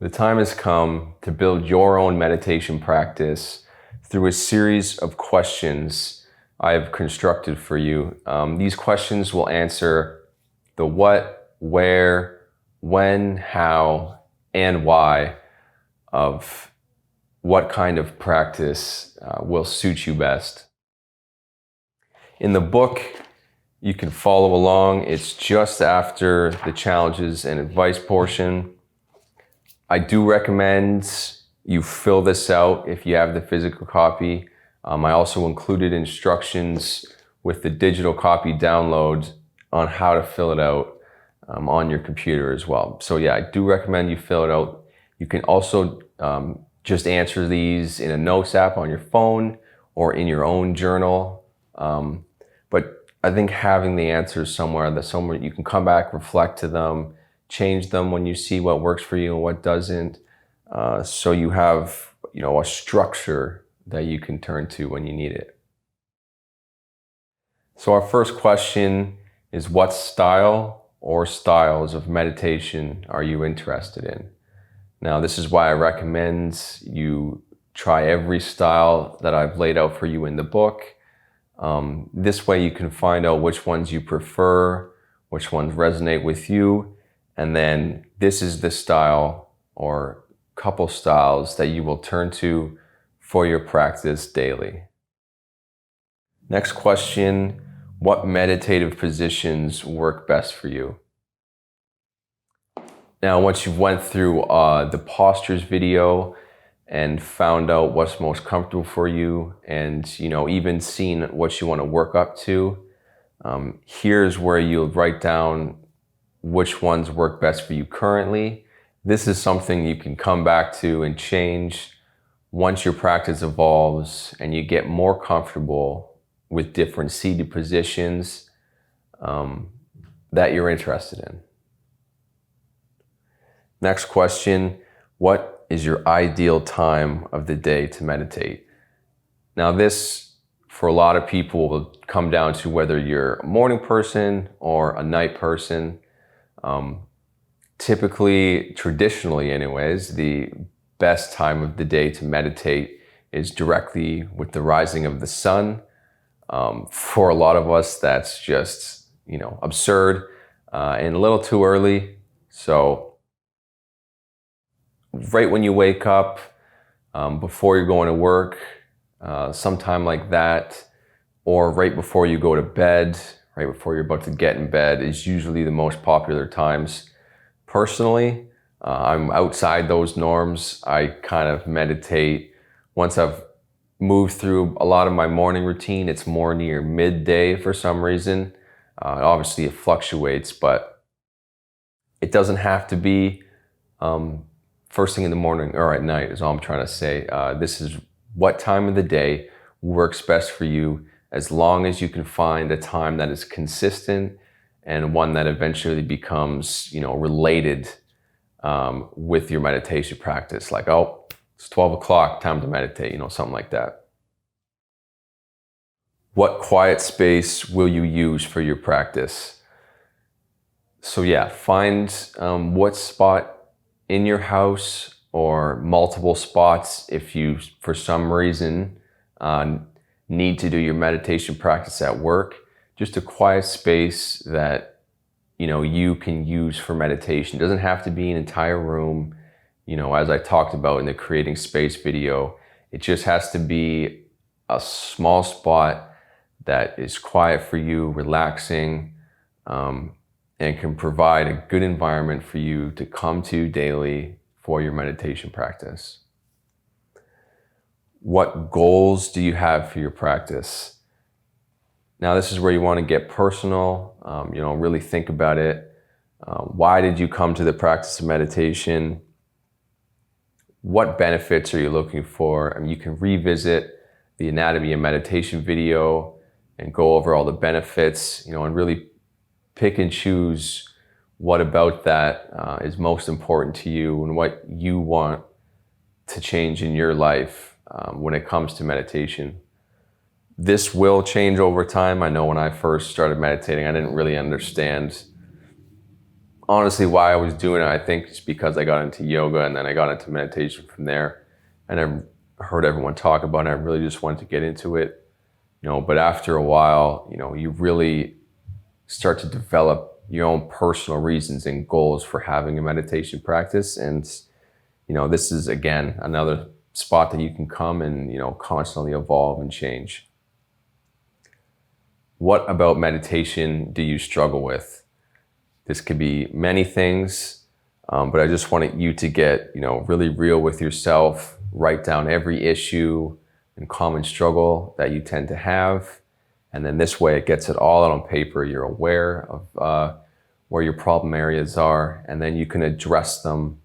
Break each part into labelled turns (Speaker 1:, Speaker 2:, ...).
Speaker 1: The time has come to build your own meditation practice through a series of questions I have constructed for you. These questions will answer the what, where, when, how, and why of what kind of practice will suit you best. In the book, you can follow along. It's just after the challenges and advice portion. I do recommend you fill this out if you have the physical copy. I also included instructions with the digital copy download on how to fill it out on your computer as well. So yeah, I do recommend you fill it out. You can also just answer these in a notes app on your phone or in your own journal. But I think having the answers somewhere you can come back, reflect to them, change them when you see what works for you and what doesn't. So you have, a structure that you can turn to when you need it. So our first question is, what style or styles of meditation are you interested in? Now, this is why I recommend you try every style that I've laid out for you in the book. This way you can find out which ones you prefer, which ones resonate with you, and then this is the style or couple styles that you will turn to for your practice daily. Next question, what meditative positions work best for you? Now, once you've went through the postures video and found out what's most comfortable for you and, even seen what you want to work up to, here's where you'll write down which ones work best for you currently. This is something you can come back to and change once your practice evolves and you get more comfortable with different seated positions that you're interested in. Next question, what is your ideal time of the day to meditate? Now this, for a lot of people, will come down to whether you're a morning person or a night person. Traditionally anyways, the best time of the day to meditate is directly with the rising of the sun. For a lot of us, that's just, absurd and a little too early. So right when you wake up, before you're going to work, sometime like that, or right before you go to bed, right before you're about to get in bed is usually the most popular times. Personally, I'm outside those norms. I kind of meditate once I've moved through a lot of my morning routine. It's more near midday for some reason. Obviously it fluctuates, but it doesn't have to be first thing in the morning or at night is all I'm trying to say. This is what time of the day works best for you, as long as you can find a time that is consistent and one that eventually becomes, related with your meditation practice. Like, oh, it's 12 o'clock, time to meditate, something like that. What quiet space will you use for your practice? So yeah, find what spot in your house or multiple spots if you, for some reason, need to do your meditation practice at work. Just a quiet space that you can use for meditation. It doesn't have to be an entire room. As I talked about in the Creating Space video, it just has to be a small spot that is quiet for you, relaxing, and can provide a good environment for you to come to daily for your meditation practice. What goals do you have for your practice? Now, this is where you want to get personal, really think about it. Why did you come to the practice of meditation? What benefits are you looking for? You can revisit the Anatomy of Meditation video and go over all the benefits, and really pick and choose what about that is most important to you and what you want to change in your life when it comes to meditation. This will change over time. I know when I first started meditating, I didn't really understand honestly, why I was doing it, I think it's because I got into yoga and then I got into meditation from there. And I heard everyone talk about it. I really just wanted to get into it, but after a while, you really start to develop your own personal reasons and goals for having a meditation practice. And, this is, again, another spot that you can come and, constantly evolve and change. What about meditation do you struggle with? This could be many things, but I just wanted you to get, really real with yourself, write down every issue and common struggle that you tend to have. And then this way it gets it all out on paper. You're aware of where your problem areas are, and then you can address them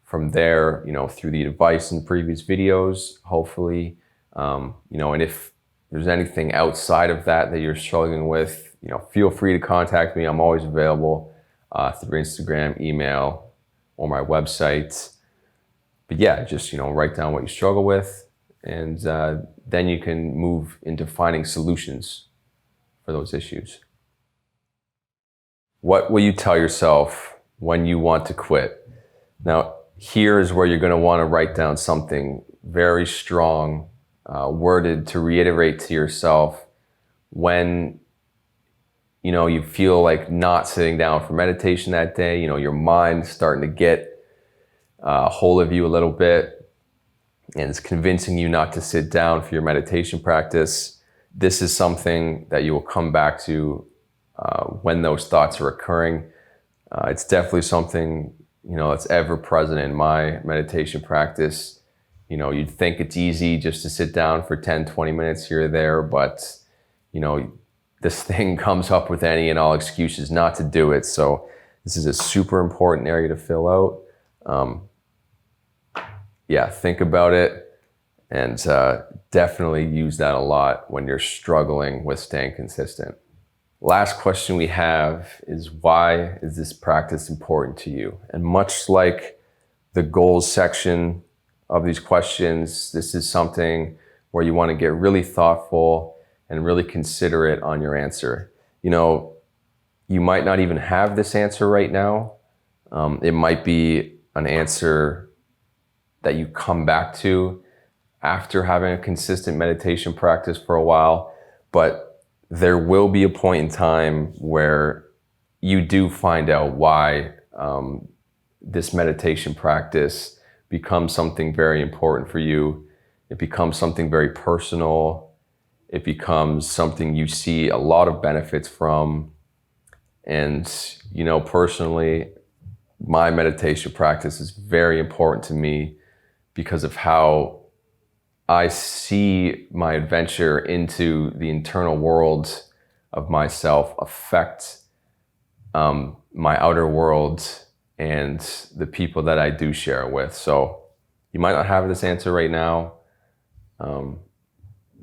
Speaker 1: from there, through the advice in previous videos, hopefully. And if there's anything outside of that you're struggling with, feel free to contact me. I'm always available through Instagram, email, or my website. But yeah, just, write down what you struggle with, and then you can move into finding solutions for those issues. What will you tell yourself when you want to quit? Now, here is where you're going to want to write down something very strong, worded to reiterate to yourself when, you feel like not sitting down for meditation that day, your mind's starting to get a hold of you a little bit, and it's convincing you not to sit down for your meditation practice. This is something that you will come back to when those thoughts are occurring. It's definitely something, that's ever present in my meditation practice. You'd think it's easy just to sit down for 10, 20 minutes here or there, but, this thing comes up with any and all excuses not to do it. So this is a super important area to fill out. Think about it, and definitely use that a lot when you're struggling with staying consistent. Last question we have is, why is this practice important to you? And much like the goals section of these questions, this is something where you want to get really thoughtful and really considerate on your answer. You might not even have this answer right now. It might be an answer that you come back to after having a consistent meditation practice for a while, but there will be a point in time where you do find out why this meditation practice becomes something very important for you. It becomes something very personal. It becomes something you see a lot of benefits from. And, personally, my meditation practice is very important to me because of how I see my adventure into the internal world of myself affect my outer world and the people that I do share it with. So you might not have this answer right now,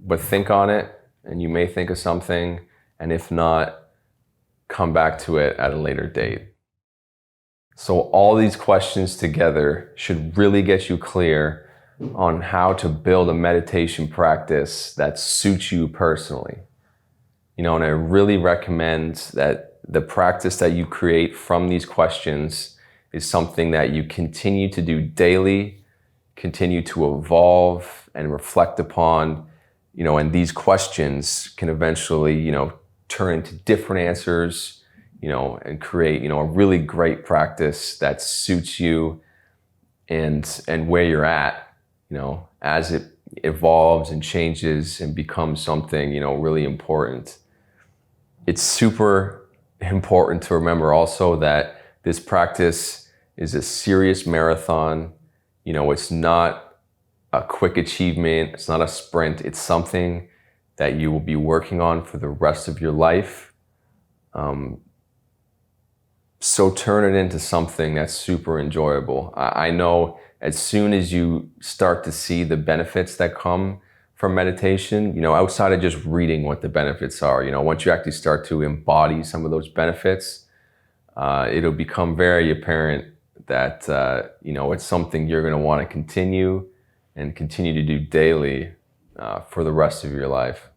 Speaker 1: but think on it, and you may think of something, and if not, come back to it at a later date. So all these questions together should really get you clear on how to build a meditation practice that suits you personally. And I really recommend that the practice that you create from these questions is something that you continue to do daily, continue to evolve and reflect upon, and these questions can eventually, turn into different answers, and create, a really great practice that suits you and where you're at, as it evolves and changes and becomes something, really important. It's super important to remember also that this practice is a serious marathon. It's not a quick achievement. It's not a sprint. It's something that you will be working on for the rest of your life. So turn it into something that's super enjoyable. I know as soon as you start to see the benefits that come from meditation, outside of just reading what the benefits are, once you actually start to embody some of those benefits, it'll become very apparent that, it's something you're going to want to continue to do daily for the rest of your life.